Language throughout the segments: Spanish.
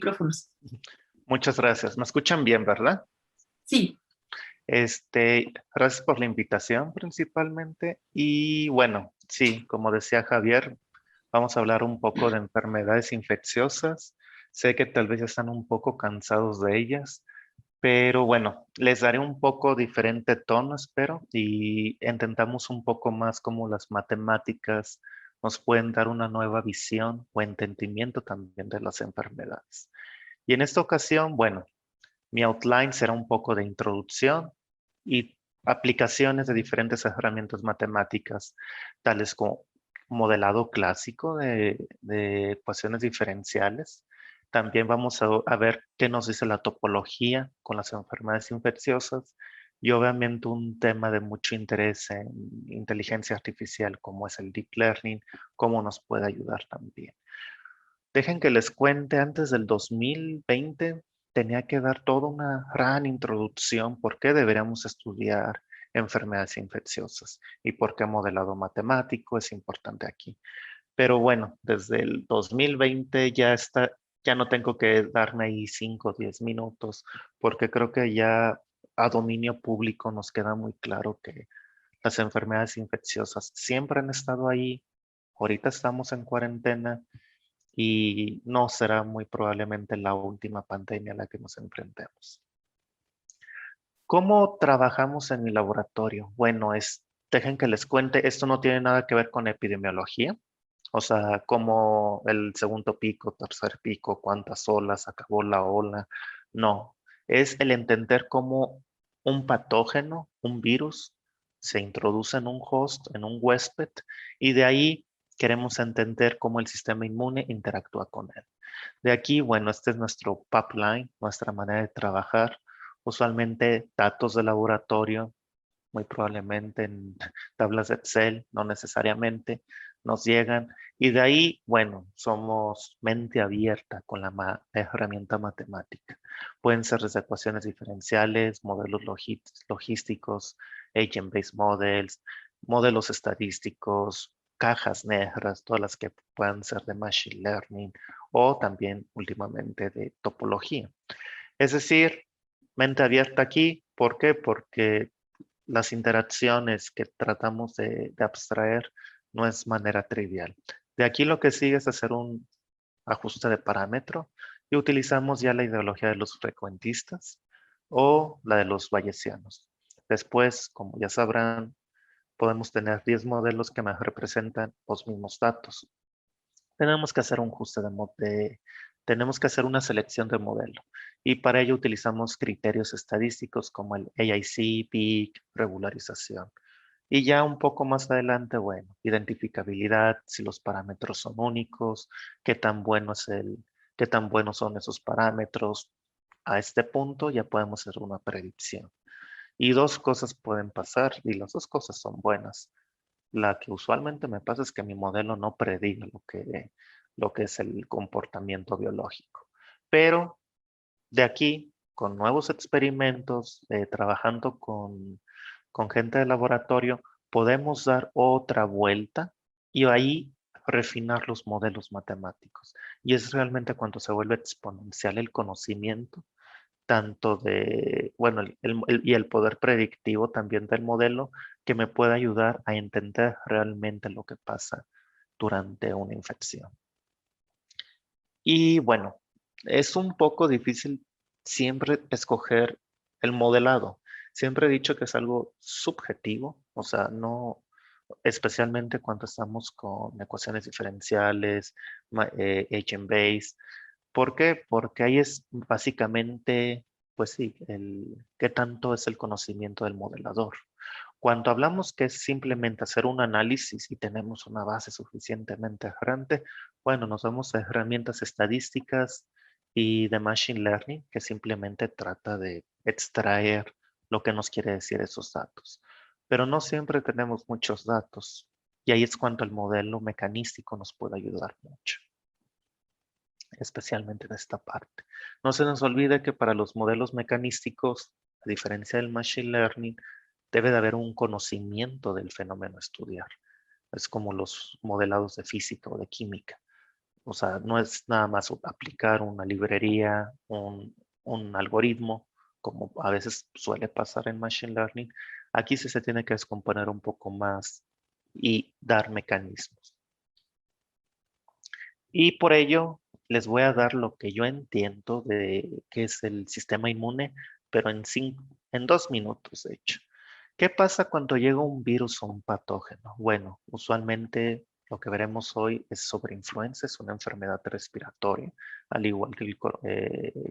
micrófonos. Muchas gracias. ¿Me escuchan bien, verdad? Sí, Gracias por la invitación principalmente. Y bueno, sí, como decía Javier, vamos a hablar un poco de enfermedades infecciosas. Sé que tal vez ya están un poco cansados de ellas, pero bueno, les daré un poco diferente tono, espero, y intentamos un poco más como las matemáticas nos pueden dar una nueva visión o entendimiento también de las enfermedades. Y en esta ocasión, bueno, mi outline será un poco de introducción y aplicaciones de diferentes herramientas matemáticas, tales como modelado clásico de ecuaciones diferenciales. También vamos a ver qué nos dice la topología con las enfermedades infecciosas y obviamente un tema de mucho interés en inteligencia artificial como es el deep learning, cómo nos puede ayudar también. Dejen que les cuente, antes del 2020 tenía que dar toda una gran introducción por qué deberíamos estudiar enfermedades infecciosas y por qué modelado matemático es importante aquí. Pero bueno, desde el 2020 ya está, ya no tengo que darme ahí 5 o 10 minutos porque creo que ya a dominio público nos queda muy claro que las enfermedades infecciosas siempre han estado ahí. Ahorita estamos en cuarentena y no será muy probablemente la última pandemia a la que nos enfrentemos. ¿Cómo trabajamos en mi laboratorio? Bueno, dejen que les cuente, esto no tiene nada que ver con epidemiología, o sea, como el segundo pico, tercer pico, cuántas olas, acabó la ola, no, es el entender cómo un patógeno, un virus, se introduce en un host, en un huésped, y de ahí queremos entender cómo el sistema inmune interactúa con él. De aquí, bueno, este es nuestro pipeline, nuestra manera de trabajar. Usualmente datos de laboratorio, muy probablemente en tablas de Excel, no necesariamente, nos llegan. Y de ahí, bueno, somos mente abierta con la herramienta matemática. Pueden ser desde ecuaciones diferenciales, modelos logísticos, agent-based models, modelos estadísticos, cajas negras, todas las que puedan ser de machine learning o también últimamente de topología. Es decir, mente abierta aquí. ¿Por qué? Porque las interacciones que tratamos de abstraer no es manera trivial. De aquí lo que sigue es hacer un ajuste de parámetro y utilizamos ya la ideología de los frecuentistas o la de los bayesianos. Después, como ya sabrán, podemos tener 10 modelos que me representan los mismos datos. Tenemos que hacer un ajuste tenemos que hacer una selección de modelo y para ello utilizamos criterios estadísticos como el AIC, PEAK, regularización. Y ya un poco más adelante, bueno, identificabilidad, si los parámetros son únicos, qué tan bueno qué tan buenos son esos parámetros. A este punto ya podemos hacer una predicción. Y dos cosas pueden pasar y las dos cosas son buenas. La que usualmente me pasa es que mi modelo no prediga lo que es el comportamiento biológico. Pero de aquí, con nuevos experimentos, trabajando con gente de laboratorio, podemos dar otra vuelta y ahí refinar los modelos matemáticos. Y es realmente cuando se vuelve exponencial el conocimiento, tanto de, bueno, y el poder predictivo también del modelo, que me puede ayudar a entender realmente lo que pasa durante una infección. Y bueno, es un poco difícil siempre escoger el modelado. Siempre he dicho que es algo subjetivo, o sea, no, especialmente cuando estamos con ecuaciones diferenciales, agent-based. ¿Por qué? Porque ahí es básicamente, pues sí, qué tanto es el conocimiento del modelador. Cuando hablamos que es simplemente hacer un análisis y tenemos una base suficientemente grande, bueno, nos vamos a herramientas estadísticas y de machine learning que simplemente trata de extraer lo que nos quiere decir esos datos. Pero no siempre tenemos muchos datos y ahí es cuando el modelo mecanístico nos puede ayudar mucho, especialmente en esta parte. No se nos olvide que para los modelos mecanísticos, a diferencia del machine learning, debe de haber un conocimiento del fenómeno a estudiar. Es como los modelados de física o de química. O sea, no es nada más aplicar una librería, un algoritmo, como a veces suele pasar en Machine Learning. Aquí sí se tiene que descomponer un poco más y dar mecanismos. Y por ello les voy a dar lo que yo entiendo de qué es el sistema inmune, pero en 2 minutos, de hecho. ¿Qué pasa cuando llega un virus o un patógeno? Bueno, usualmente lo que veremos hoy es sobre influenza, es una enfermedad respiratoria, al igual que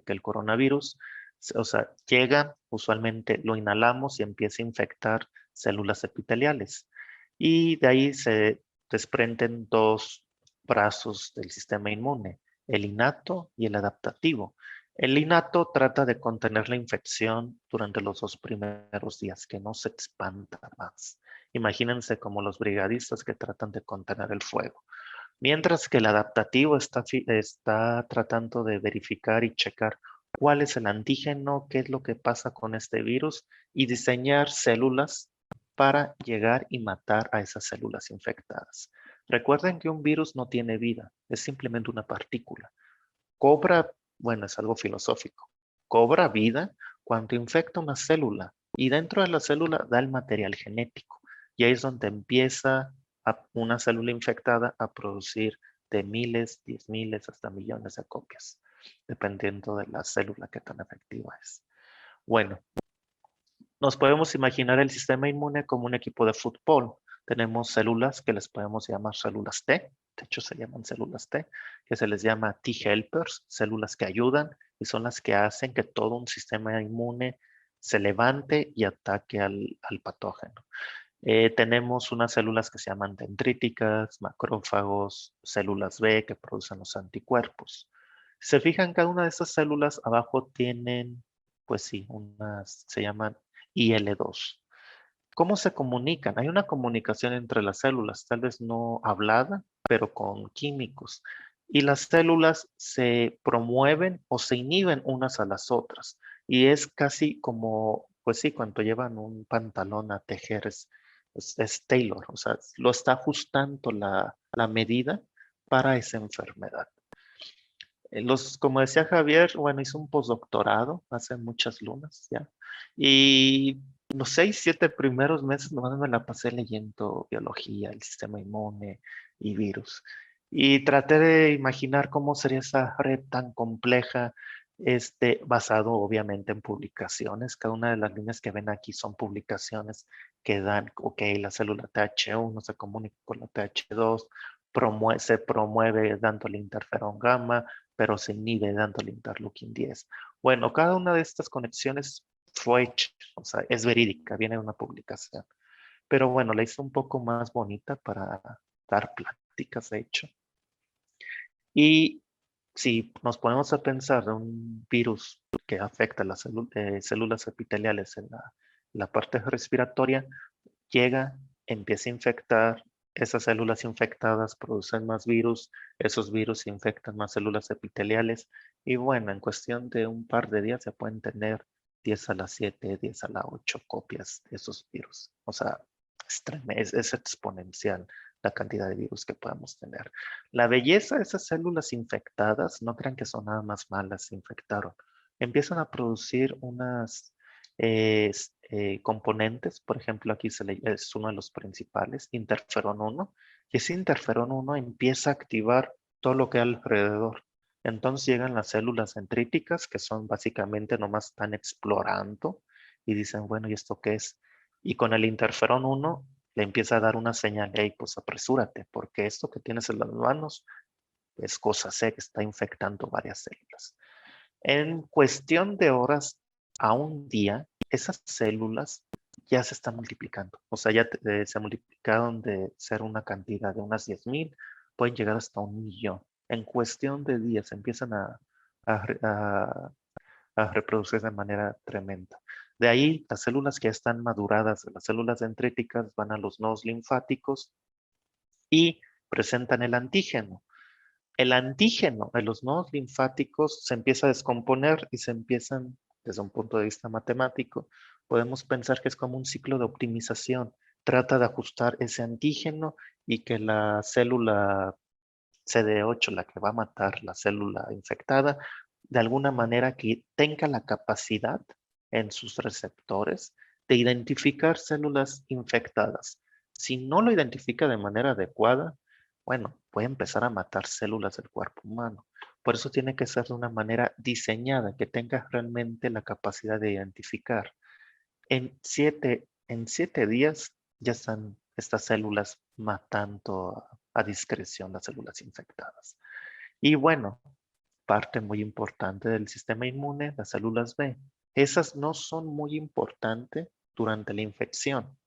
el coronavirus. O sea, llega, usualmente lo inhalamos y empieza a infectar células epiteliales. Y de ahí se desprenden dos brazos del sistema inmune, el innato y el adaptativo. El innato trata de contener la infección durante los 2 primeros días, que no se expanda más. Imagínense como los brigadistas que tratan de contener el fuego. Mientras que el adaptativo está tratando de verificar y checar cuál es el antígeno, qué es lo que pasa con este virus y diseñar células para llegar y matar a esas células infectadas. Recuerden que un virus no tiene vida, es simplemente una partícula. Cobra, bueno, es algo filosófico, cobra vida cuando infecta una célula y dentro de la célula da el material genético. Y ahí es donde empieza una célula infectada a producir de miles, 10 miles, hasta millones de copias, dependiendo de la célula que tan efectiva es. Bueno, nos podemos imaginar el sistema inmune como un equipo de fútbol. Tenemos células que les podemos llamar células T, de hecho se llaman células T, que se les llama T-helpers, células que ayudan y son las que hacen que todo un sistema inmune se levante y ataque al patógeno. Tenemos unas células que se llaman dendríticas, macrófagos, células B que producen los anticuerpos. Si se fijan, cada una de estas células abajo tienen, pues sí, se llaman IL-2. ¿Cómo se comunican? Hay una comunicación entre las células, tal vez no hablada, pero con químicos. Y las células se promueven o se inhiben unas a las otras. Y es casi como, pues sí, cuando llevan un pantalón a tejer, es tailor, o sea, lo está ajustando la medida para esa enfermedad. Como decía Javier, bueno, hizo un postdoctorado hace muchas lunas ya. Y los 6, 7 primeros meses nomás me la pasé leyendo biología, el sistema inmune y virus. Y traté de imaginar cómo sería esa red tan compleja, basado obviamente en publicaciones. Cada una de las líneas que ven aquí son publicaciones que dan, ok, la célula TH1 se comunica con la TH2, se promueve dando el interferón gamma, pero se inhibe dando el interleukin 10. Bueno, cada una de estas conexiones fue hecha, o sea, es verídica, viene de una publicación. Pero bueno, la hice un poco más bonita para dar pláticas, de hecho. Y si nos ponemos a pensar de un virus que afecta las células epiteliales en la parte respiratoria, llega, empieza a infectar, esas células infectadas producen más virus, esos virus infectan más células epiteliales y bueno, en cuestión de un par de días se pueden tener 10 a la 7, 10 a la 8 copias de esos virus. O sea, es exponencial la cantidad de virus que podemos tener. La belleza de esas células infectadas, no crean que son nada más malas, se infectaron. Empiezan a producir unas componentes, por ejemplo, aquí es uno de los principales, interferón 1, y ese interferón 1 empieza a activar todo lo que hay alrededor. Entonces llegan las células dendríticas, que son básicamente nomás están explorando y dicen, bueno, ¿y esto qué es? Y con el interferón 1 le empieza a dar una señal, hey, pues apresúrate, porque esto que tienes en las manos es cosa sé que está infectando varias células. En cuestión de horas a un día, esas células ya se están multiplicando. O sea, ya se multiplicaron de ser una cantidad de unas 10,000, pueden llegar hasta 1 millón. En cuestión de días empiezan a, a- a reproducirse de manera tremenda. De ahí, las células que ya están maduradas, las células dendríticas, van a los nodos linfáticos y presentan el antígeno. El antígeno de los nodos linfáticos se empieza a descomponer y se empiezan, desde un punto de vista matemático, podemos pensar que es como un ciclo de optimización. Trata de ajustar ese antígeno y que la célula CD8, la que va a matar la célula infectada, de alguna manera que tenga la capacidad en sus receptores de identificar células infectadas. Si no lo identifica de manera adecuada, bueno, puede empezar a matar células del cuerpo humano. Por eso tiene que ser de una manera diseñada, que tenga realmente la capacidad de identificar. En siete días ya están estas células matando a discreción las células infectadas. Y bueno, parte muy importante del sistema inmune, las células B. Esas no son muy importantes durante la infección,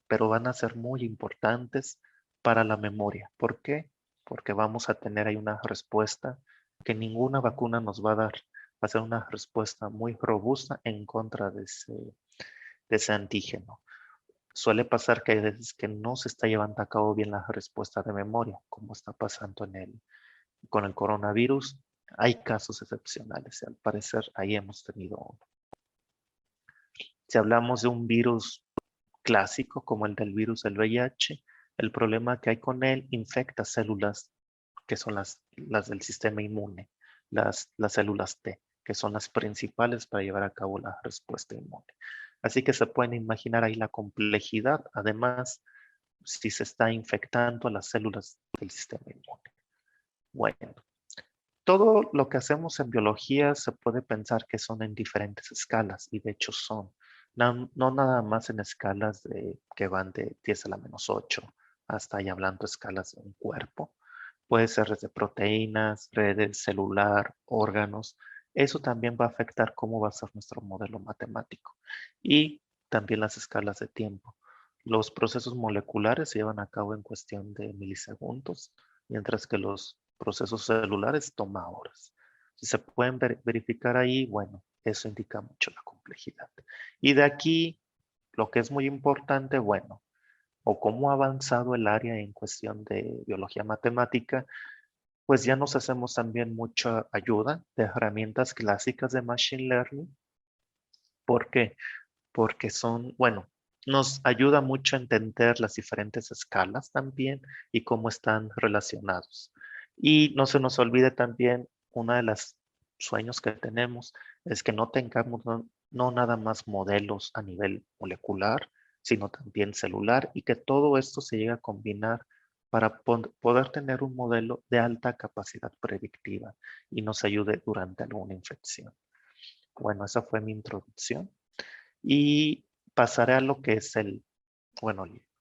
pero van a ser muy importantes para la memoria. ¿Por qué? Porque vamos a tener ahí una respuesta que ninguna vacuna nos va a dar. Va a ser una respuesta muy robusta en contra de ese antígeno. Suele pasar que hay veces que no se está llevando a cabo bien la respuesta de memoria, como está pasando con el coronavirus. Hay casos excepcionales y al parecer ahí hemos tenido uno. Si hablamos de un virus clásico como el del virus del VIH, el problema que hay con él infecta células que son las del sistema inmune, las células T, que son las principales para llevar a cabo la respuesta inmune. Así que se pueden imaginar ahí la complejidad, además, si se está infectando a las células del sistema inmune. Bueno, todo lo que hacemos en biología se puede pensar que son en diferentes escalas, y de hecho son. No nada más en escalas que van de 10 a la menos 8 hasta ahí hablando escalas de un cuerpo. Puede ser desde proteínas, redes, celular, órganos. Eso también va a afectar cómo va a ser nuestro modelo matemático. Y también las escalas de tiempo. Los procesos moleculares se llevan a cabo en cuestión de milisegundos, mientras que los procesos celulares toma horas. Si se pueden verificar ahí, bueno, eso indica mucho la complejidad. Y de aquí, lo que es muy importante, bueno, o cómo ha avanzado el área en cuestión de biología matemática, pues ya nos hacemos también mucha ayuda de herramientas clásicas de Machine Learning. ¿Por qué? Porque bueno, nos ayuda mucho a entender las diferentes escalas también y cómo están relacionados. Y no se nos olvide también, una de las sueños que tenemos es que no tengamos no nada más modelos a nivel molecular, sino también celular y que todo esto se llegue a combinar para poder tener un modelo de alta capacidad predictiva y nos ayude durante alguna infección. Bueno, esa fue mi introducción. Y pasaré a lo que es el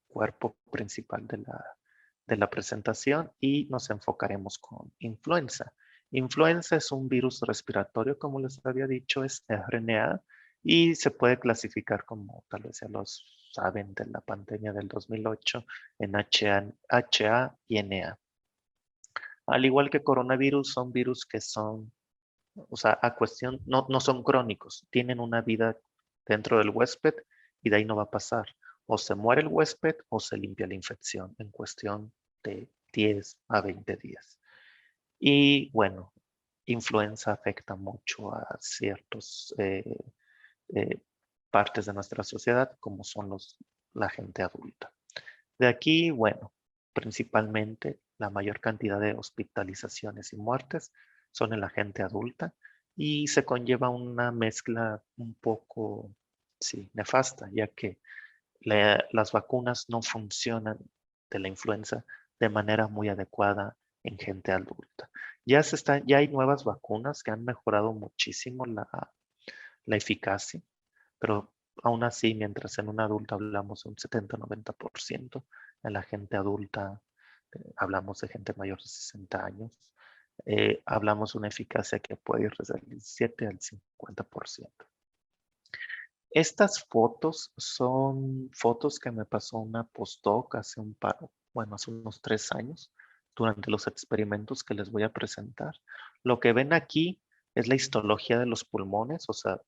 cuerpo principal de la presentación y nos enfocaremos con influenza. Influenza es un virus respiratorio, como les había dicho, es RNA y se puede clasificar como, tal vez ya los saben, de la pandemia del 2008 en HA y NA. Al igual que coronavirus, son virus que son, o sea, no son crónicos, tienen una vida dentro del huésped y de ahí no va a pasar. O se muere el huésped o se limpia la infección en cuestión de 10 a 20 días. Y bueno, influenza afecta mucho a ciertos partes de nuestra sociedad, como son la gente adulta. De aquí, bueno, principalmente la mayor cantidad de hospitalizaciones y muertes son en la gente adulta y se conlleva una mezcla un poco, sí, nefasta, ya que las vacunas no funcionan de la influenza de manera muy adecuada en gente adulta. Ya hay nuevas vacunas que han mejorado muchísimo la eficacia, pero aún así, mientras en un adulto hablamos de un 70-90%, en la gente adulta hablamos de gente mayor de 60 años, hablamos de una eficacia que puede ir desde el 17 al 50%. Estas fotos son fotos que me pasó una postdoc hace hace unos 3 años, durante los experimentos que les voy a presentar. Lo que ven aquí es la histología de los pulmones, o sea,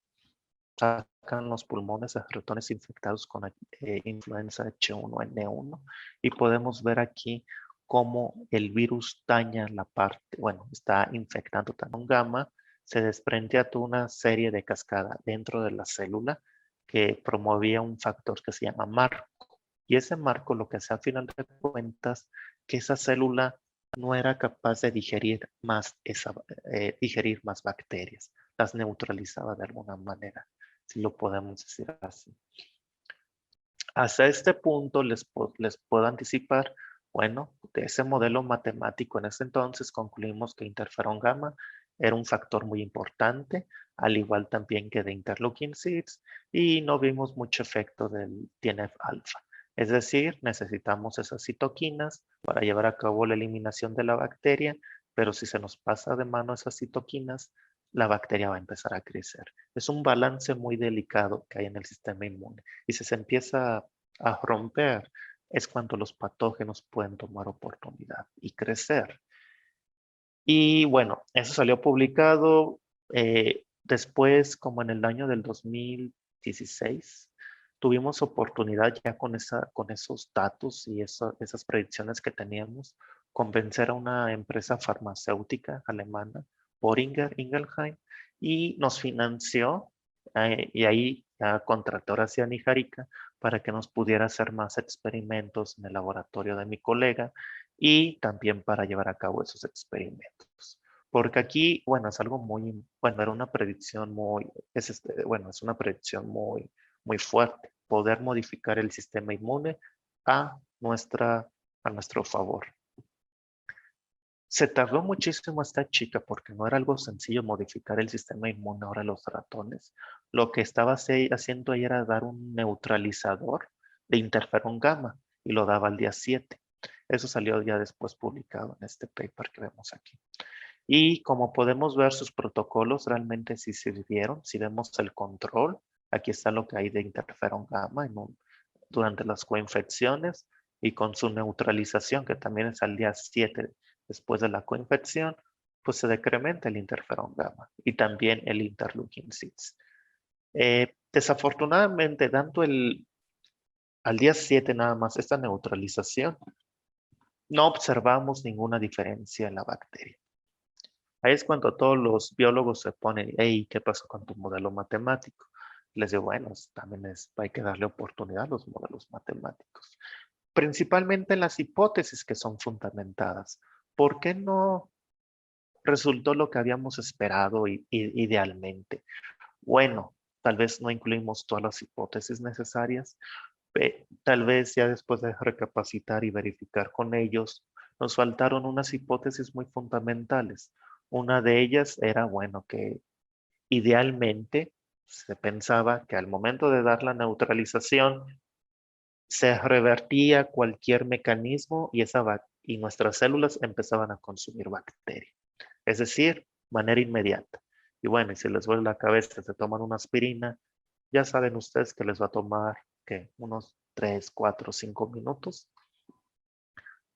sacan los pulmones de ratones infectados con influenza H1N1 y podemos ver aquí cómo el virus daña la parte, bueno, está infectando también gamma, se desprende a toda una serie de cascadas dentro de la célula que promovía un factor que se llama marco. Y ese marco lo que hace a final de cuentas que esa célula no era capaz de digerir más bacterias. Las neutralizaba de alguna manera, si lo podemos decir así. Hasta este punto les puedo anticipar, bueno, de ese modelo matemático en ese entonces concluimos que interferón gamma era un factor muy importante, al igual también que de interleukin 6, y no vimos mucho efecto del TNF-alfa. Es decir, necesitamos esas citoquinas para llevar a cabo la eliminación de la bacteria, pero si se nos pasa de mano esas citoquinas, la bacteria va a empezar a crecer. Es un balance muy delicado que hay en el sistema inmune. Y si se empieza a romper, es cuando los patógenos pueden tomar oportunidad y crecer. Y bueno, eso salió publicado después, como en el año del 2016. Tuvimos oportunidad ya con esos datos y esas predicciones que teníamos, convencer a una empresa farmacéutica alemana, Boehringer Ingelheim, y nos financió, y ahí ya contrató a Cian Nijarica para que nos pudiera hacer más experimentos en el laboratorio de mi colega y también para llevar a cabo esos experimentos. Porque aquí, bueno, es algo muy, bueno, era una predicción muy, bueno, es una predicción muy fuerte, poder modificar el sistema inmune a, a nuestro favor. Se tardó muchísimo esta chica porque no era algo sencillo modificar el sistema inmune ahora los ratones. Lo que estaba haciendo ella era dar un neutralizador de interferón gamma y lo daba al día 7. Eso salió ya después publicado en este paper que vemos aquí. Y como podemos ver, sus protocolos realmente sí sirvieron. Si vemos el control, aquí está lo que hay de interferón gamma durante las coinfecciones y con su neutralización, que también es al día 7 después de la coinfección, pues se decrementa el interferón gamma y también el interleukin 6. Desafortunadamente, dando al día 7 nada más esta neutralización, no observamos ninguna diferencia en la bacteria. Ahí es cuando todos los biólogos se ponen, hey, ¿qué pasó con tu modelo matemático? Les digo, bueno, también hay que darle oportunidad a los modelos matemáticos. Principalmente en las hipótesis que son fundamentadas. ¿Por qué no resultó lo que habíamos esperado idealmente? Bueno, tal vez no incluimos todas las hipótesis necesarias. Tal vez ya después de recapacitar y verificar con ellos, nos faltaron unas hipótesis muy fundamentales. Una de ellas era, bueno, que idealmente se pensaba que al momento de dar la neutralización se revertía cualquier mecanismo y nuestras células empezaban a consumir bacteria. Es decir, manera inmediata. Y bueno, y si les duele la cabeza, se toman una aspirina, ya saben ustedes que les va a tomar ¿qué? Unos 3, 4, 5 minutos.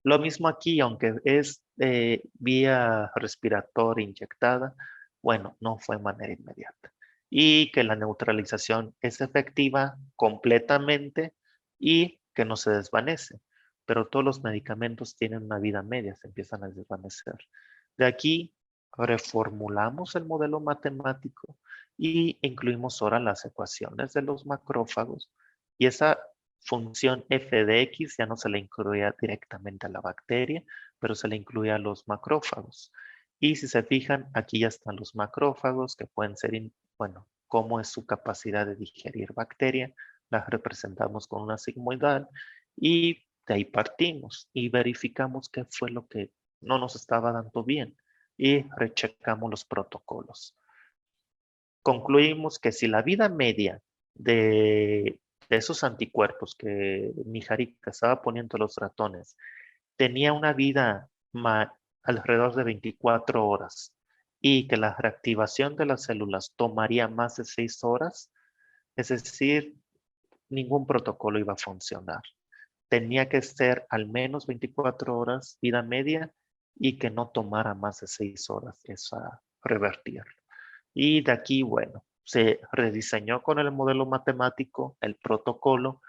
Lo mismo aquí, aunque es vía respiratoria inyectada, bueno, no fue de manera inmediata. Y que la neutralización es efectiva completamente y que no se desvanece. Pero todos los medicamentos tienen una vida media, se empiezan a desvanecer. De aquí reformulamos el modelo matemático y incluimos ahora las ecuaciones de los macrófagos y esa función f de x ya no se le incluía directamente a la bacteria, pero se le incluye a los macrófagos. Y si se fijan, aquí ya están los macrófagos que pueden ser, bueno, cómo es su capacidad de digerir bacteria, las representamos con una sigmoidal y de ahí partimos y verificamos qué fue lo que no nos estaba dando bien y rechecamos los protocolos. Concluimos que si la vida media de esos anticuerpos que Mijarika estaba poniendo a los ratones tenía una vida alrededor de 24 horas y que la reactivación de las células tomaría más de 6 horas, es decir, ningún protocolo iba a funcionar. Tenía que ser al menos 24 horas vida media y que no tomara más de 6 horas esa revertirlo. Y de aquí, bueno, se rediseñó con el modelo matemático el protocolo.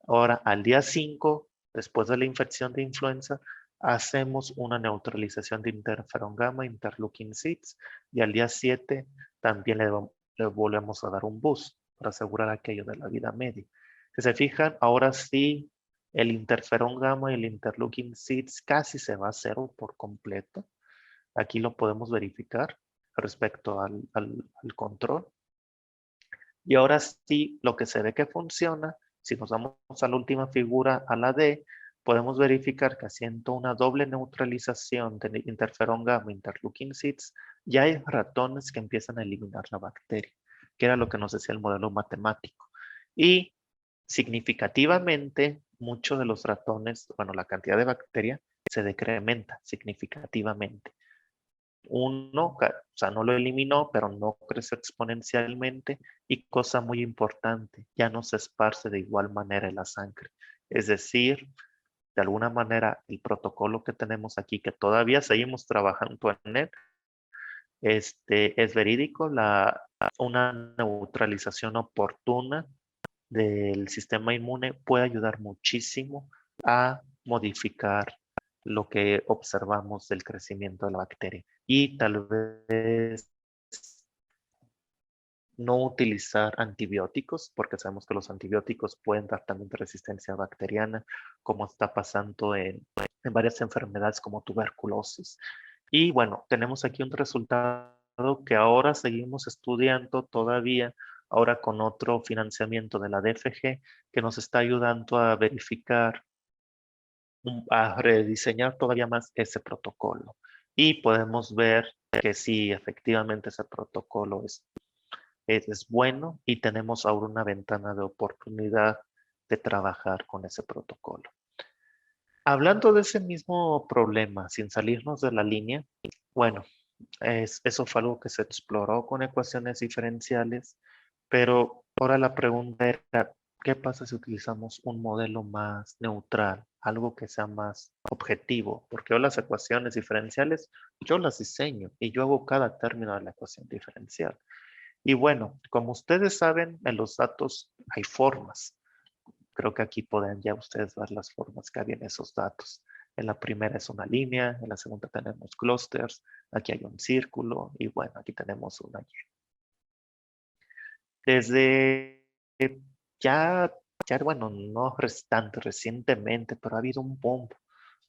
Ahora, al día 5, después de la infección de influenza, hacemos una neutralización de interferón gamma, interleukin 6, y al día 7 también le volvemos a dar un boost para asegurar aquello de la vida media. Si se fijan, ahora sí el interferón gamma y el interleukin 6 casi se va a cero por completo. Aquí lo podemos verificar respecto al control. Y ahora sí, lo que se ve que funciona, si nos vamos a la última figura, a la D, podemos verificar que haciendo una doble neutralización de interferón gamma e interleukin 6, ya hay ratones que empiezan a eliminar la bacteria, que era lo que nos decía el modelo matemático. Y significativamente, muchos de los ratones, bueno, la cantidad de bacteria se decrementa significativamente. Uno, o sea, no lo eliminó, pero no creció exponencialmente. Y cosa muy importante, ya no se esparce de igual manera en la sangre. Es decir, de alguna manera, el protocolo que tenemos aquí, que todavía seguimos trabajando en él, es verídico. Una neutralización oportuna del sistema inmune puede ayudar muchísimo a modificar lo que observamos del crecimiento de la bacteria. Y tal vez no utilizar antibióticos, porque sabemos que los antibióticos pueden dar también resistencia bacteriana, como está pasando en varias enfermedades como tuberculosis. Y bueno, tenemos aquí un resultado que ahora seguimos estudiando todavía, ahora con otro financiamiento de la DFG, que nos está ayudando a verificar, a rediseñar todavía más ese protocolo. Y podemos ver que sí, efectivamente ese protocolo es bueno y tenemos ahora una ventana de oportunidad de trabajar con ese protocolo. Hablando de ese mismo problema, sin salirnos de la línea, bueno, eso fue algo que se exploró con ecuaciones diferenciales, pero ahora la pregunta era, ¿qué pasa si utilizamos un modelo más neutral, algo que sea más objetivo? Porque yo las ecuaciones diferenciales, yo las diseño y yo hago cada término de la ecuación diferencial. Y bueno, como ustedes saben, en los datos hay formas. Creo que aquí pueden ya ustedes ver las formas que hay en esos datos. En la primera es una línea, en la segunda tenemos clusters, aquí hay un círculo y bueno, aquí tenemos una Y. Desde bueno, no tanto recientemente, pero ha habido un boom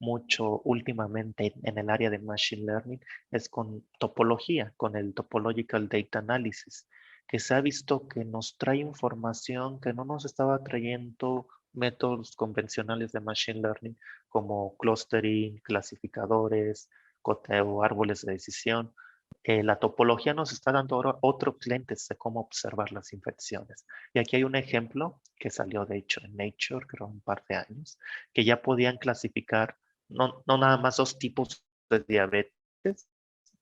mucho últimamente en el área de Machine Learning, es con topología, con el Topological Data Analysis, que se ha visto que nos trae información que no nos estaba trayendo métodos convencionales de Machine Learning, como clustering, clasificadores, o árboles de decisión. La topología nos está dando ahora otros clientes de cómo observar las infecciones. Y aquí hay un ejemplo que salió de hecho en Nature, creo un par de años, que ya podían clasificar no nada más dos tipos de diabetes,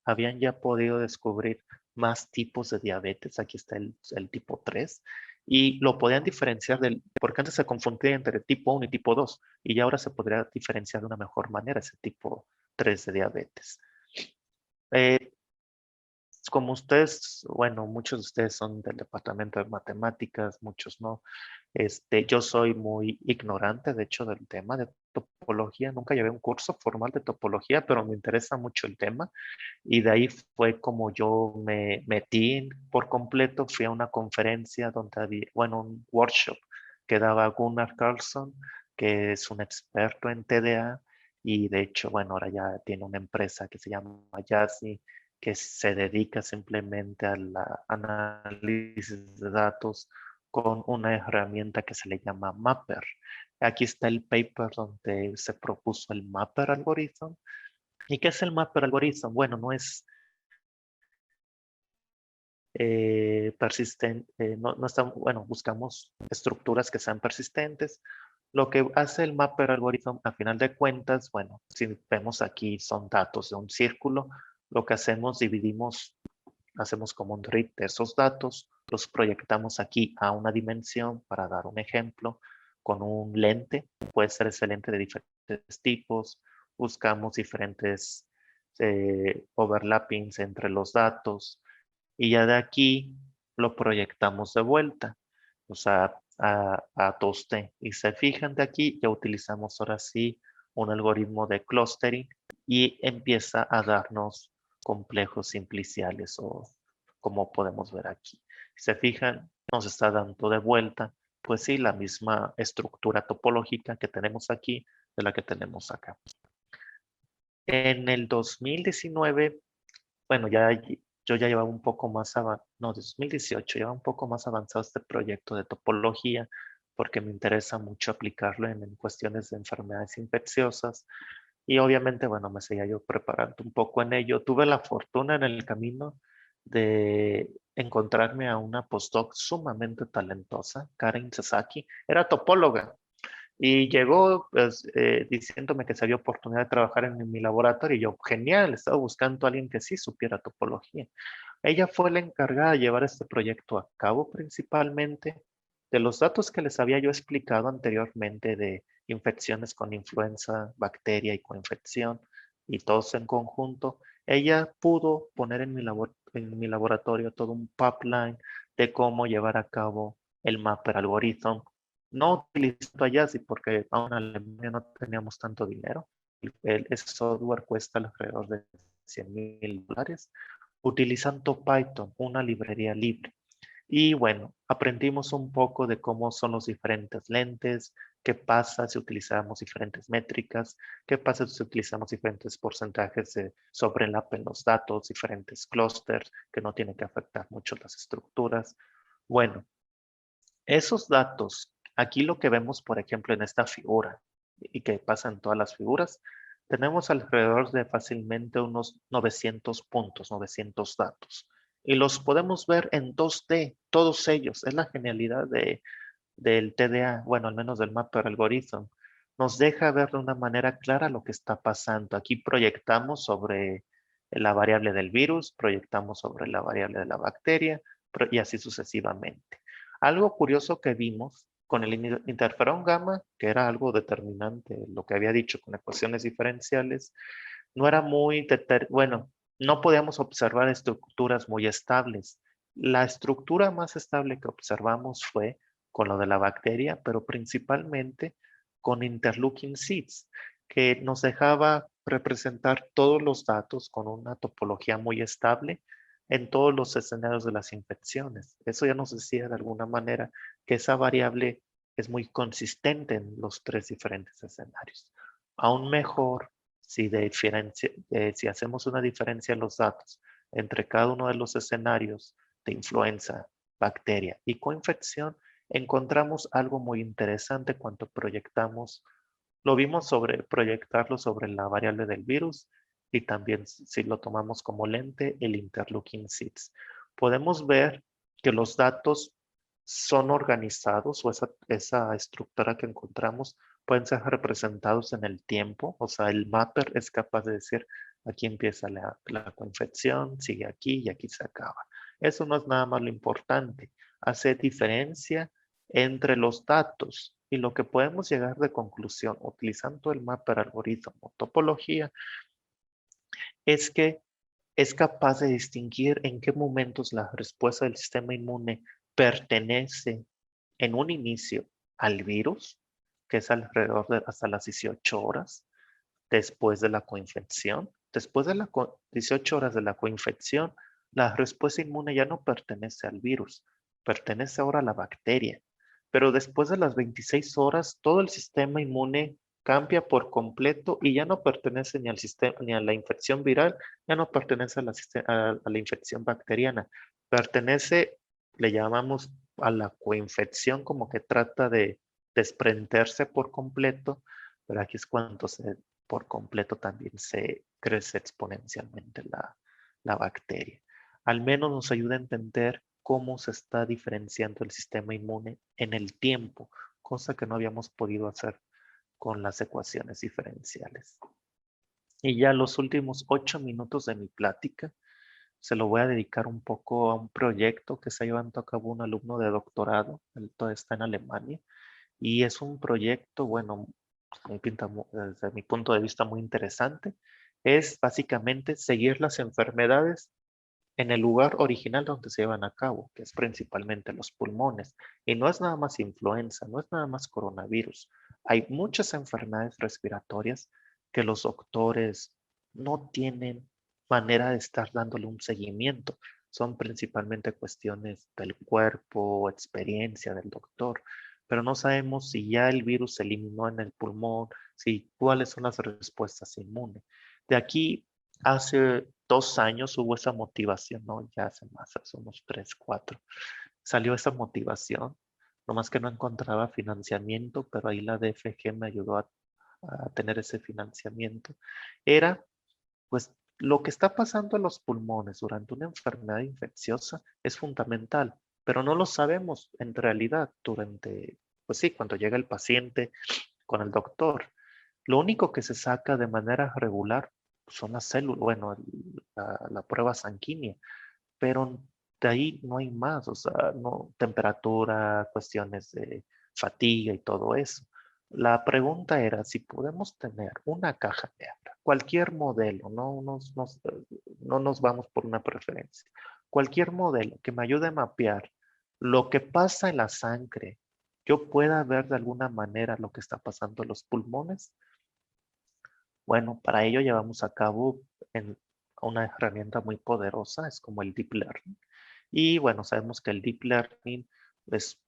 habían ya podido descubrir más tipos de diabetes. Aquí está el tipo 3 y lo podían diferenciar porque antes se confundía entre tipo 1 y tipo 2 y ya ahora se podría diferenciar de una mejor manera ese tipo 3 de diabetes. Eh, como ustedes, bueno, muchos de ustedes son del departamento de matemáticas, muchos no. Yo soy muy ignorante, de hecho, del tema de topología. Nunca llevé un curso formal de topología, pero me interesa mucho el tema. Y de ahí fue como yo me metí por completo. Fui a una conferencia donde había, bueno, un workshop que daba Gunnar Carlson, que es un experto en TDA. Y de hecho, bueno, ahora ya tiene una empresa que se llama Yassi, que se dedica simplemente al análisis de datos con una herramienta que se le llama Mapper. Aquí está el paper donde se propuso el Mapper Algorithm. ¿Y qué es el Mapper Algorithm? Bueno, no es persistente, no está, bueno, buscamos estructuras que sean persistentes. Lo que hace el Mapper Algorithm, a final de cuentas, bueno, si vemos aquí son datos de un círculo, lo que hacemos, hacemos como un read de esos datos, los proyectamos aquí a una dimensión, para dar un ejemplo, con un lente, puede ser ese lente de diferentes tipos, buscamos diferentes overlappings entre los datos y ya de aquí lo proyectamos de vuelta, o sea, a toste. Y se fijan de aquí, ya utilizamos ahora sí un algoritmo de clustering y empieza a darnos complejos simpliciales o como podemos ver aquí. Si se fijan, nos está dando de vuelta pues sí, la misma estructura topológica que tenemos aquí de la que tenemos acá. En el 2019, bueno, yo ya llevaba un poco más avanzado, no, 2018, llevaba un poco más avanzado este proyecto de topología porque me interesa mucho aplicarlo en cuestiones de enfermedades infecciosas y obviamente, bueno, me seguía yo preparando un poco en ello. Tuve la fortuna en el camino de encontrarme a una postdoc sumamente talentosa, Karen Sasaki, era topóloga. Y llegó pues, diciéndome que se había oportunidad de trabajar en mi laboratorio. Y yo, genial, estaba buscando a alguien que sí supiera topología. Ella fue la encargada de llevar este proyecto a cabo principalmente de los datos que les había yo explicado anteriormente de infecciones con influenza, bacteria y coinfección y todos en conjunto. Ella pudo poner en mi laboratorio todo un pipeline de cómo llevar a cabo el mapper algorithm no utilizando Ayasi porque aún en Alemania no teníamos tanto dinero. Ese software cuesta alrededor de $100,000 utilizando Python, una librería libre. Y bueno, aprendimos un poco de cómo son los diferentes lentes, qué pasa si utilizamos diferentes métricas, qué pasa si utilizamos diferentes porcentajes de sobrelap en los datos, diferentes clusters, que no tiene que afectar mucho las estructuras. Bueno, esos datos, aquí lo que vemos, por ejemplo, en esta figura, y que pasa en todas las figuras, tenemos alrededor de fácilmente unos 900 puntos, 900 datos. Y los podemos ver en 2D, todos ellos. Es la genialidad del TDA, bueno, al menos del Mapper Algorithm. Nos deja ver de una manera clara lo que está pasando. Aquí proyectamos sobre la variable del virus, proyectamos sobre la variable de la bacteria, y así sucesivamente. Algo curioso que vimos con el interferón gamma, que era algo determinante, lo que había dicho con ecuaciones diferenciales, no era muy, bueno, no podíamos observar estructuras muy estables. La estructura más estable que observamos fue con lo de la bacteria, pero principalmente con interleukin seeds, que nos dejaba representar todos los datos con una topología muy estable en todos los escenarios de las infecciones. Eso ya nos decía de alguna manera que esa variable es muy consistente en los tres diferentes escenarios. Aún mejor, si hacemos una diferencia en los datos entre cada uno de los escenarios de influenza, bacteria y coinfección, encontramos algo muy interesante cuando proyectamos, lo vimos sobre proyectarlo sobre la variable del virus y también si lo tomamos como lente, el interleukin 6. Podemos ver que los datos son organizados o esa estructura que encontramos pueden ser representados en el tiempo, o sea, el mapper es capaz de decir aquí empieza la coinfección, sigue aquí y aquí se acaba. Eso no es nada más lo importante, hace diferencia entre los datos y lo que podemos llegar de conclusión utilizando el mapper algoritmo o topología es que es capaz de distinguir en qué momentos la respuesta del sistema inmune pertenece en un inicio al virus, que es alrededor de hasta las 18 horas después de la coinfección. Después de las 18 horas de la coinfección, la respuesta inmune ya no pertenece al virus, pertenece ahora a la bacteria. Pero después de las 26 horas, todo el sistema inmune cambia por completo y ya no pertenece ni al sistema, ni a la infección viral, ya no pertenece a la infección bacteriana. Pertenece, le llamamos a la coinfección, como que trata de desprenderse por completo, pero aquí es cuando por completo también se crece exponencialmente la bacteria. Al menos nos ayuda a entender cómo se está diferenciando el sistema inmune en el tiempo, cosa que no habíamos podido hacer con las ecuaciones diferenciales. Y ya los últimos 8 minutos de mi plática se lo voy a dedicar un poco a un proyecto que está llevando a cabo un alumno de doctorado, él todavía está en Alemania, y es un proyecto, bueno, desde mi punto de vista muy interesante. Es básicamente seguir las enfermedades en el lugar original donde se llevan a cabo, que es principalmente los pulmones. Y no es nada más influenza, no es nada más coronavirus. Hay muchas enfermedades respiratorias que los doctores no tienen manera de estar dándole un seguimiento. Son principalmente cuestiones del cuerpo, experiencia del doctor. pero no sabemos si ya el virus se eliminó en el pulmón, si cuáles son las respuestas inmunes. De aquí, hace 2 años hubo esa motivación, ¿no? Ya hace más, hace unos 3, 4. Salió esa motivación, nomás que no encontraba financiamiento, pero ahí la DFG me ayudó a tener ese financiamiento. Era, pues, lo que está pasando en los pulmones durante una enfermedad infecciosa es fundamental, pero no lo sabemos en realidad durante, pues sí, cuando llega el paciente con el doctor. Lo único que se saca de manera regular son las células, bueno, la prueba sanguínea, pero de ahí no hay más, o sea, no, temperatura, cuestiones de fatiga y todo eso. La pregunta era si podemos tener una caja negra, cualquier modelo, no nos vamos por una preferencia, cualquier modelo que me ayude a mapear lo que pasa en la sangre, yo pueda ver de alguna manera lo que está pasando en los pulmones. Bueno, para ello llevamos a cabo una herramienta muy poderosa, es como el Deep Learning. Y bueno, sabemos que el Deep Learning, pues,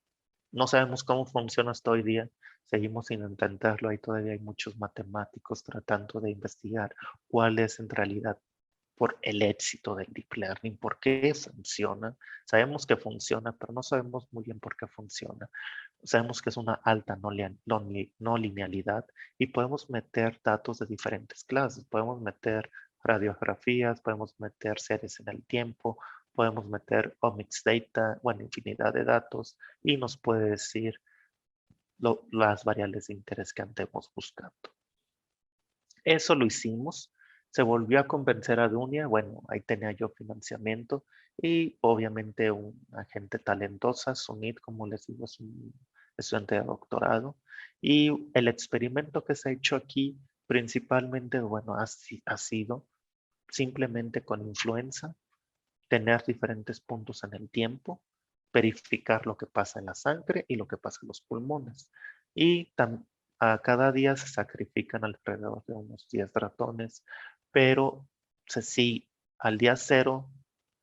no sabemos cómo funciona hasta hoy día. Seguimos sin entenderlo. Ahí todavía hay muchos matemáticos tratando de investigar cuál es en realidad por el éxito del Deep Learning, por qué funciona. Sabemos que funciona, pero no sabemos muy bien por qué funciona. Sabemos que es una alta no linealidad y podemos meter datos de diferentes clases. Podemos meter radiografías, podemos meter series en el tiempo, podemos meter omics data, bueno, infinidad de datos y nos puede decir las variables de interés que andemos buscando. Eso lo hicimos. Se volvió a convencer a Dunia. Bueno, ahí tenía yo financiamiento y obviamente una gente talentosa, Sunit, como les digo, es un estudiante de doctorado. Y el experimento que se ha hecho aquí principalmente, bueno, ha sido simplemente con influenza, tener diferentes puntos en el tiempo, verificar lo que pasa en la sangre y lo que pasa en los pulmones. Y a cada día se sacrifican alrededor de unos 10 ratones, pero sí, al día cero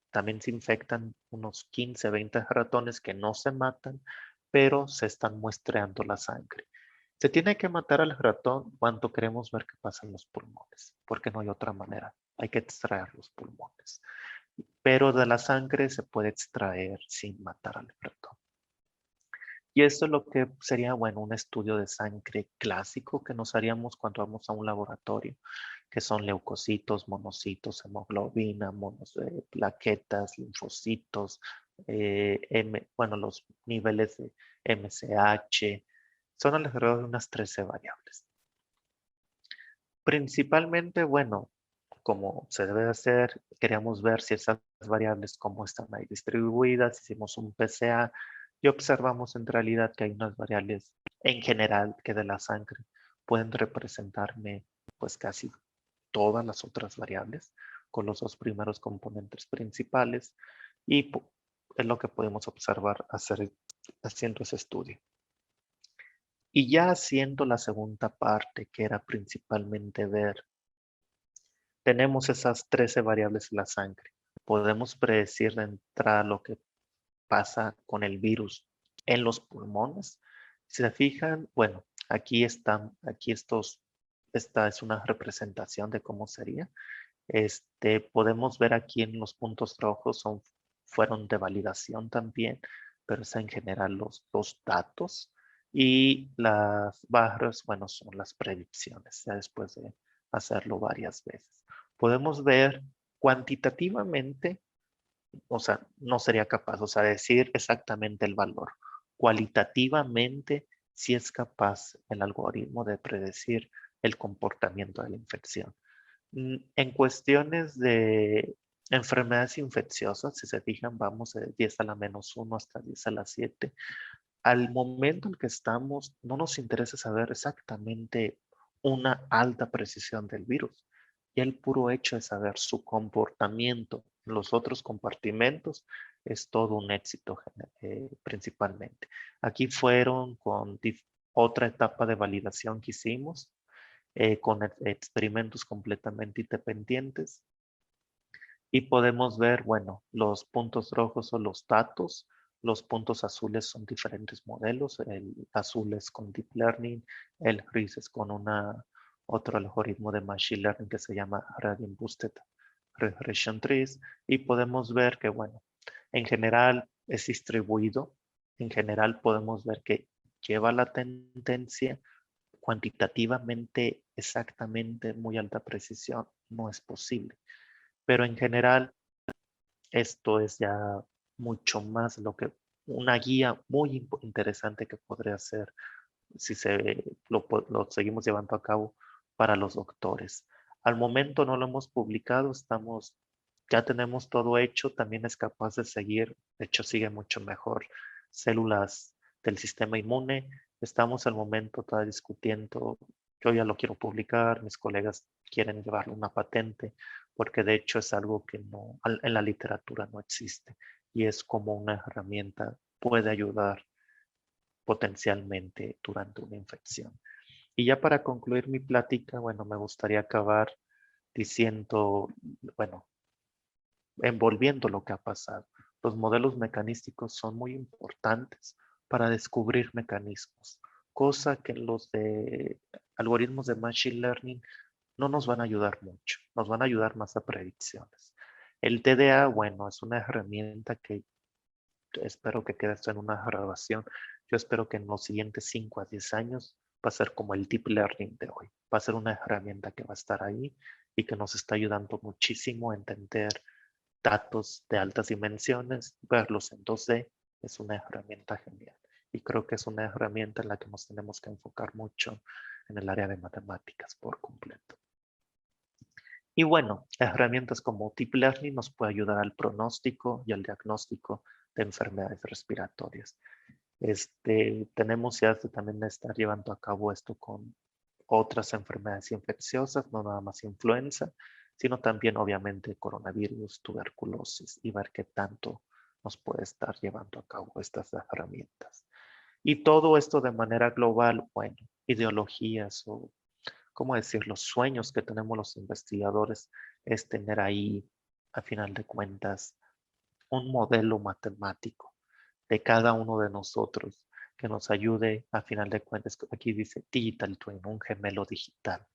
también se infectan unos 15, 20 ratones que no se matan, pero se están muestreando la sangre. Se tiene que matar al ratón cuando queremos ver qué pasa en los pulmones, porque no hay otra manera. Hay que extraer los pulmones. Pero de la sangre se puede extraer sin matar al ratón. Y esto es lo que sería, bueno, un estudio de sangre clásico que nos haríamos cuando vamos a un laboratorio, que son leucocitos, monocitos, hemoglobina, plaquetas, linfocitos, bueno, los niveles de MCH, son alrededor de unas 13 variables. Principalmente, bueno, como se debe hacer, queríamos ver si esas variables cómo están ahí distribuidas, hicimos un PCA y observamos en realidad que hay unas variables en general que de la sangre pueden representarme pues casi todas las otras variables con los dos primeros componentes principales y es lo que podemos observar haciendo ese estudio. Y ya haciendo la segunda parte, que era principalmente ver, tenemos esas 13 variables en la sangre. Podemos predecir de entrada lo que pasa con el virus en los pulmones. Si se fijan, bueno, esta es una representación de cómo sería. Podemos ver aquí en los puntos rojos fueron de validación también, pero es en general los datos. Y las barras, bueno, son las predicciones, ya después de hacerlo varias veces. Podemos ver cuantitativamente, o sea, no sería capaz, o sea, decir exactamente el valor. Cualitativamente, sí es capaz el algoritmo de predecir el comportamiento de la infección. En cuestiones de enfermedades infecciosas, si se fijan, vamos de 10 a la -1 hasta 10 a la 7. Al momento en que estamos, no nos interesa saber exactamente una alta precisión del virus. Y el puro hecho de saber su comportamiento en los otros compartimentos es todo un éxito principalmente. Aquí fueron con otra etapa de validación que hicimos, con experimentos completamente independientes y podemos ver, bueno, los puntos rojos son los datos, Los puntos azules son diferentes modelos. El azul es con Deep Learning, el gris es con otro algoritmo de Machine Learning que se llama Gradient Boosted Regression Trees. Y podemos ver que, bueno, en general es distribuido. En general podemos ver que lleva la tendencia. Cuantitativamente, exactamente, muy alta precisión, no es posible. Pero en general, esto es ya mucho más una guía muy interesante que podría ser si lo seguimos llevando a cabo para los doctores. Al momento no lo hemos publicado, ya tenemos todo hecho, también es capaz de seguir, de hecho sigue mucho mejor células del sistema inmune. Estamos al momento todavía discutiendo, yo ya lo quiero publicar, mis colegas quieren llevarle una patente, porque de hecho es algo que en la literatura no existe y es como una herramienta, puede ayudar potencialmente durante una infección. Y ya para concluir mi plática, bueno, me gustaría acabar diciendo, bueno, envolviendo lo que ha pasado. Los modelos mecanísticos son muy importantes para descubrir mecanismos, cosa que los de algoritmos de Machine Learning no nos van a ayudar mucho, nos van a ayudar más a predicciones. El TDA, bueno, es una herramienta que espero que quede esto en una grabación. Yo espero que en los siguientes 5 a 10 años va a ser como el deep learning de hoy. Va a ser una herramienta que va a estar ahí y que nos está ayudando muchísimo a entender datos de altas dimensiones, verlos en 2D. Es una herramienta genial. Y creo que es una herramienta en la que nos tenemos que enfocar mucho en el área de matemáticas por completo. Y bueno, herramientas como Deep Learning nos puede ayudar al pronóstico y al diagnóstico de enfermedades respiratorias. Tenemos ya también de estar llevando a cabo esto con otras enfermedades infecciosas, no nada más influenza, sino también obviamente coronavirus, tuberculosis y ver qué tanto nos puede estar llevando a cabo estas herramientas. Y todo esto de manera global, bueno, ideologías o ¿cómo decir? Los sueños que tenemos los investigadores es tener ahí, a final de cuentas, un modelo matemático de cada uno de nosotros que nos ayude, a final de cuentas, aquí dice Digital Twin, un gemelo digital,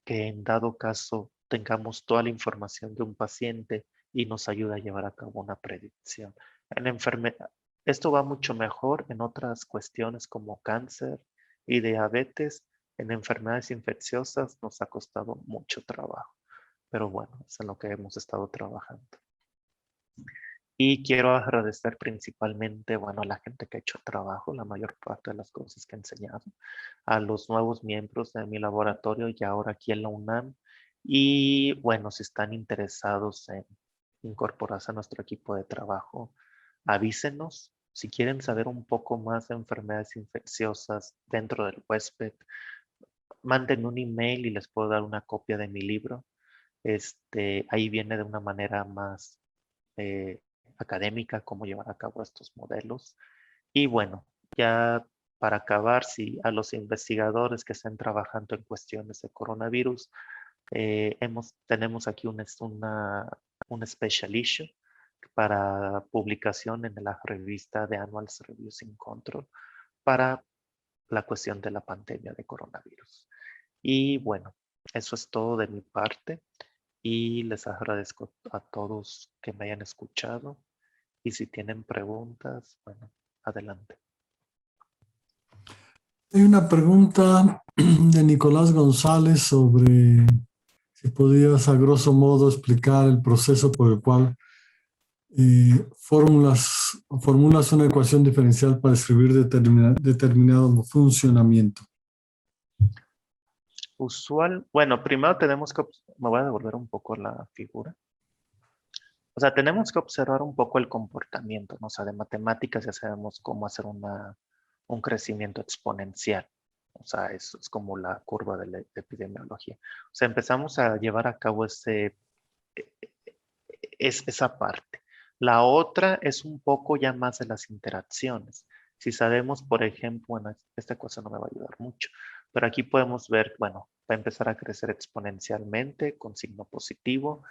que en dado caso tengamos toda la información de un paciente y nos ayude a llevar a cabo una predicción. Esto va mucho mejor en otras cuestiones como cáncer y diabetes. En enfermedades infecciosas nos ha costado mucho trabajo, pero bueno, es en lo que hemos estado trabajando. Y quiero agradecer principalmente, bueno, a la gente que ha hecho el trabajo, la mayor parte de las cosas que he enseñado, a los nuevos miembros de mi laboratorio y ahora aquí en la UNAM. Y bueno, si están interesados en incorporarse a nuestro equipo de trabajo, avísenos. Si quieren saber un poco más de enfermedades infecciosas dentro del huésped, manden un email y les puedo dar una copia de mi libro. Ahí viene de una manera más eh, académica cómo llevar a cabo estos modelos. Y bueno, ya para acabar, si a los investigadores que estén trabajando en cuestiones de coronavirus, tenemos aquí un special issue para publicación en la revista de Annual Reviews in Control para la cuestión de la pandemia de coronavirus. Y bueno, eso es todo de mi parte y les agradezco a todos que me hayan escuchado y si tienen preguntas, bueno, adelante. Hay una pregunta de Nicolás González sobre si podías a grosso modo explicar el proceso por el cual formulas una ecuación diferencial para describir determinado funcionamiento. Bueno, primero me voy a devolver un poco la figura. O sea, tenemos que observar un poco el comportamiento, ¿no? O sea, de matemáticas ya sabemos cómo hacer un crecimiento exponencial. O sea, es como la curva de la epidemiología. O sea, empezamos a llevar a cabo esa parte. La otra es un poco ya más de las interacciones. Si sabemos, por ejemplo, bueno, esta cosa no me va a ayudar mucho, pero aquí podemos ver, bueno, va a empezar a crecer exponencialmente con signo positivo.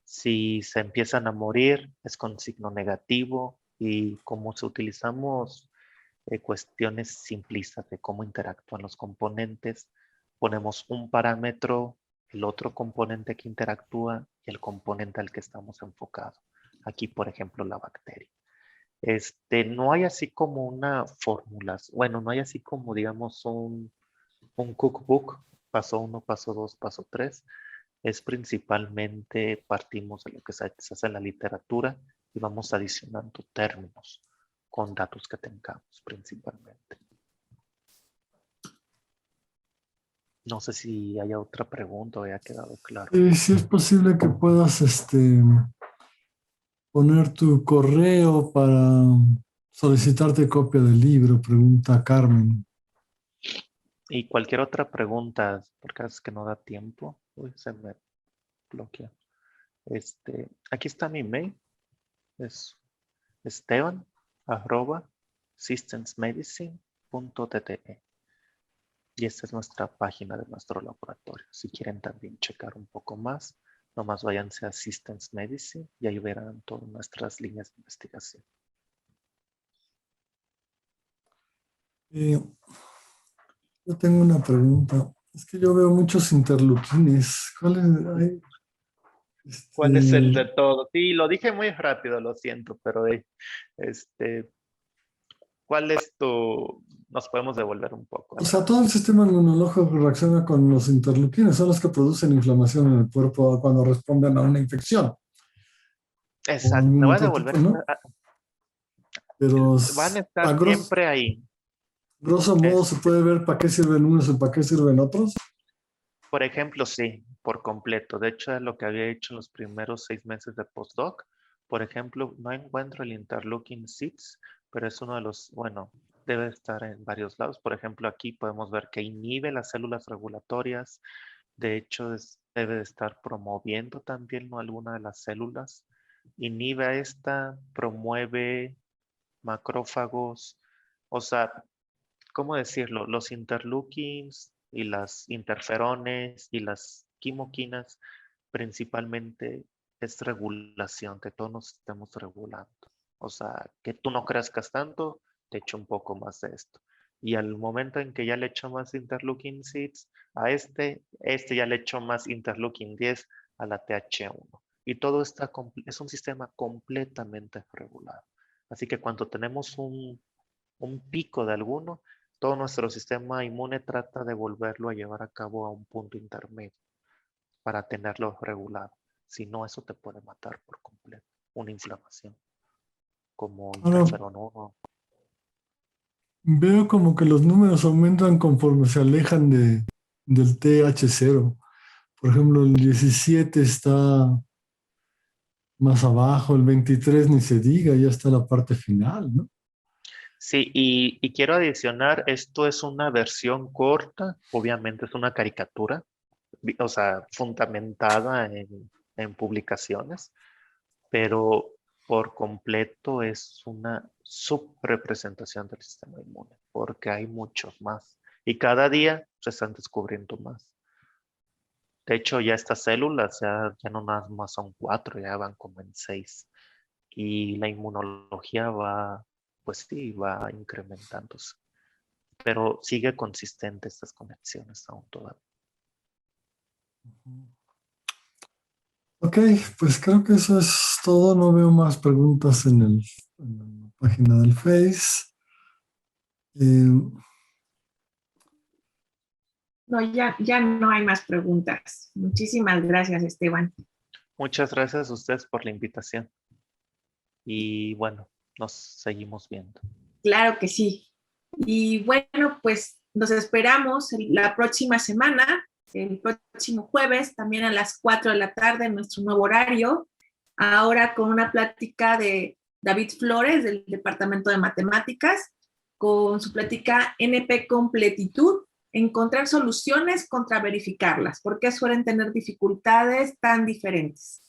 Si se empiezan a morir, es con signo negativo Y como si utilizamos cuestiones simplistas de cómo interactúan los componentes, ponemos un parámetro, el otro componente que interactúa y el componente al que estamos enfocados. Aquí, por ejemplo, la bacteria. No hay así como una fórmula, bueno, no hay así como, digamos, un cookbook, paso 1, paso 2, paso 3. Es principalmente, partimos de lo que se hace en la literatura y vamos adicionando términos con datos que tengamos principalmente. No sé si haya otra pregunta o haya quedado claro. Si es posible que puedas poner tu correo para solicitarte copia del libro, pregunta Carmen. Y cualquier otra pregunta, porque es que no da tiempo. Uy, se me bloquea. Aquí está mi mail. Es esteban@systemsmedicine.tte. Y esta es nuestra página de nuestro laboratorio. Si quieren también checar un poco más, nomás váyanse a Systems Medicine y ahí verán todas nuestras líneas de investigación. Yo tengo una pregunta. Es que yo veo muchos interleukines. ¿Cuál es el de todo? Sí, lo dije muy rápido, lo siento, pero ¿cuál es tu...? Nos podemos devolver un poco. O sea, todo el sistema inmunológico reacciona con los interleukines, son los que producen inflamación en el cuerpo cuando responden a una infección o Exacto, me algún voy a otro tipo, devolver. ¿no? Pero Van a estar siempre ahí. grosso modo se puede ver para qué sirven unos y para qué sirven otros. Por ejemplo, sí, por completo. De hecho, es lo que había hecho en los primeros 6 meses de postdoc. Por ejemplo, no encuentro el interleukin 6, pero es uno de los, bueno, debe estar en varios lados. Por ejemplo, aquí podemos ver que inhibe las células regulatorias. De hecho, debe de estar promoviendo también, ¿no?, alguna de las células. Inhibe a esta, promueve macrófagos. O sea, ¿cómo decirlo? Los interleukins y las interferones y las quimoquinas principalmente es regulación, que todos nos estemos regulando. O sea, que tú no crezcas tanto, te echo un poco más de esto. Y al momento en que ya le echo más interleukin 6 a ya le echo más interleukin 10 a la TH1. Y todo es un sistema completamente regulado. Así que cuando tenemos un pico de alguno, todo nuestro sistema inmune trata de volverlo a llevar a cabo a un punto intermedio para tenerlo regulado. Si no, eso te puede matar por completo. Una inflamación, como Ahora, interferón 1. veo como que los números aumentan conforme se alejan del TH0. Por ejemplo, el 17 está más abajo, el 23 ni se diga, ya está la parte final, ¿no? Sí, y quiero adicionar, esto es una versión corta, obviamente es una caricatura, o sea, fundamentada en publicaciones, pero por completo es una subrepresentación del sistema inmune, porque hay muchos más. Y cada día se están descubriendo más. De hecho, ya estas células ya no nada más son 4, ya van como en 6. Y la inmunología va, pues sí, va incrementándose. Pero sigue consistente estas conexiones aún todavía. Ok, pues creo que eso es todo. No veo más preguntas en la página del Face. Eh, No, ya no hay más preguntas. Muchísimas gracias, Esteban. Muchas gracias a ustedes por la invitación. Y bueno, nos seguimos viendo. Claro que sí. Y bueno, pues nos esperamos la próxima semana, el próximo jueves, también a las 4 de la tarde en nuestro nuevo horario. Ahora con una plática de David Flores del Departamento de Matemáticas, con su plática NP Completitud, encontrar soluciones contra verificarlas, porque suelen tener dificultades tan diferentes.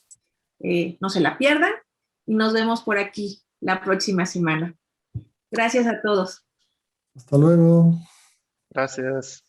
No se la pierdan y nos vemos por aquí la próxima semana. Gracias a todos. Hasta luego. Gracias.